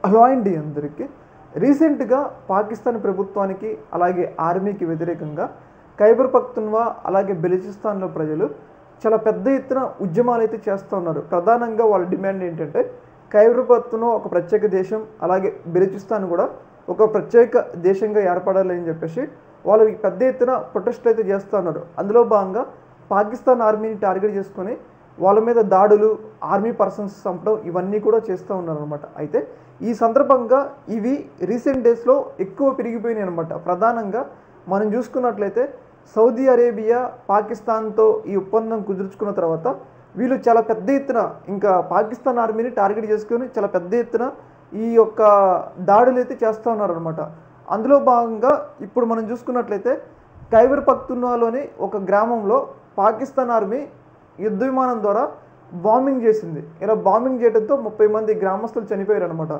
Hello అండి అందరికీ. రీసెంట్గా పాకిస్తాన్ ప్రభుత్వానికి అలాగే ఆర్మీకి వ్యతిరేకంగా ఖైబర్ పఖ్తూన్వా అలాగే బెలూచిస్తాన్లో ప్రజలు చాలా పెద్ద ఎత్తున ఉద్యమాలు అయితే చేస్తూ ఉన్నారు. ప్రధానంగా వాళ్ళ డిమాండ్ ఏంటంటే ఖైబర్ పఖ్తూన్వా ఒక ప్రత్యేక దేశం, అలాగే బెలూచిస్తాన్ కూడా ఒక ప్రత్యేక దేశంగా ఏర్పడాలి అని చెప్పేసి వాళ్ళు పెద్ద ఎత్తున ప్రొటెస్ట్లు అయితే చేస్తూ ఉన్నారు. అందులో భాగంగా పాకిస్తాన్ ఆర్మీని టార్గెట్ చేసుకొని వాళ్ళ మీద దాడులు, ఆర్మీ పర్సన్స్ చంపడం ఇవన్నీ కూడా చేస్తూ ఉన్నారనమాట. అయితే ఈ సందర్భంగా ఇవి రీసెంట్ డేస్లో ఎక్కువ పెరిగిపోయినాయి అనమాట. ప్రధానంగా మనం చూసుకున్నట్లయితే సౌదీ అరేబియా పాకిస్తాన్తో ఈ ఒప్పందం కుదుర్చుకున్న తర్వాత వీళ్ళు చాలా పెద్ద ఎత్తున ఇంకా పాకిస్తాన్ ఆర్మీని టార్గెట్ చేసుకొని చాలా పెద్ద ఎత్తున ఈ యొక్క దాడులు అయితే చేస్తూ ఉన్నారనమాట. అందులో భాగంగా ఇప్పుడు మనం చూసుకున్నట్లయితే ఖైబర్ పఖ్తూన్వాలోని ఒక గ్రామంలో పాకిస్తాన్ ఆర్మీ యుద్ధ విమానం ద్వారా బాంబింగ్ చేసింది. ఇలా బాంబింగ్ చేయడంతో 30 మంది గ్రామస్తులు చనిపోయారు అనమాట.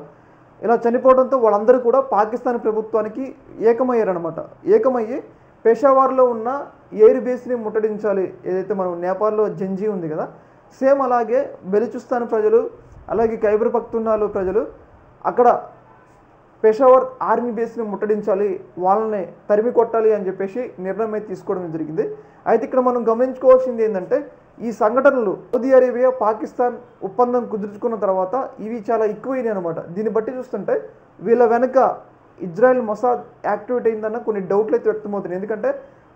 ఇలా చనిపోవడంతో వాళ్ళందరూ కూడా పాకిస్తాన్ ప్రభుత్వానికి ఏకమయ్యారనమాట. ఏకమయ్యి పెషావర్లో ఉన్న ఎయిర్ బేస్ని ముట్టడించాలి. ఏదైతే మనం నేపాల్లో జంజీ ఉంది కదా, సేమ్ అలాగే బెలూచిస్తాన్ ప్రజలు అలాగే ఖైబర్ పఖ్తూన్వాలో ప్రజలు అక్కడ పెషావర్ ఆర్మీ బేస్ని ముట్టడించాలి, వాళ్ళని తరిమి కొట్టాలి అని చెప్పేసి నిర్ణయం అయితే తీసుకోవడం జరిగింది. అయితే ఇక్కడ మనం గమనించుకోవాల్సింది ఏంటంటే ఈ సంఘటనలు సౌదీ అరేబియా పాకిస్తాన్ ఒప్పందం కుదుర్చుకున్న తర్వాత ఇవి చాలా ఎక్కువైనాయి అనమాట. దీన్ని బట్టి చూస్తుంటే వీళ్ళ వెనక ఇజ్రాయెల్ మొసాద్ యాక్టివేట్ అయిందన్న కొన్ని డౌట్లు అయితే వ్యక్తమవుతున్నాయి. ఎందుకంటే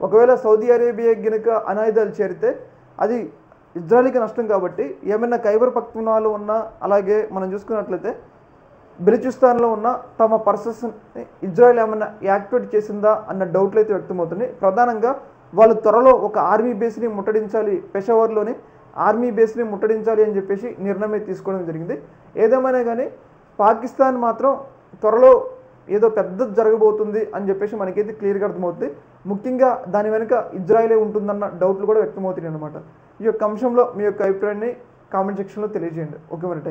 ఒకవేళ సౌదీ అరేబియా గనుక అణాయుధాలు చేరితే అది ఇజ్రాయెల్కి నష్టం. కాబట్టి ఏమైనా ఖైబర్ పఖ్తూన్వాలో ఉన్న అలాగే మనం చూసుకున్నట్లయితే బెలూచిస్తాన్లో ఉన్న తమ పర్సన్స్ని ఇజ్రాయెల్ ఏమైనా యాక్టివేట్ చేసిందా అన్న డౌట్లు అయితే వ్యక్తమవుతున్నాయి. ప్రధానంగా వాళ్ళు త్వరలో ఒక ఆర్మీ బేస్ని ముట్టడించాలి, పెషావర్లోని ఆర్మీ బేస్ని ముట్టడించాలి అని చెప్పేసి నిర్ణయం అయితే తీసుకోవడం జరిగింది. ఏదేమైనా కానీ పాకిస్తాన్ మాత్రం త్వరలో ఏదో పెద్దది జరగబోతుంది అని చెప్పేసి మనకైతే క్లియర్గా అర్థమవుతుంది. ముఖ్యంగా దాని వెనుక ఇజ్రాయెలే ఉంటుందన్న డౌట్లు కూడా వ్యక్తమవుతున్నాయి అనమాట. ఈ యొక్క అంశంలో మీ యొక్క అభిప్రాయాన్ని కామెంట్ సెక్షన్లో తెలియజేయండి. ఓకే మరి.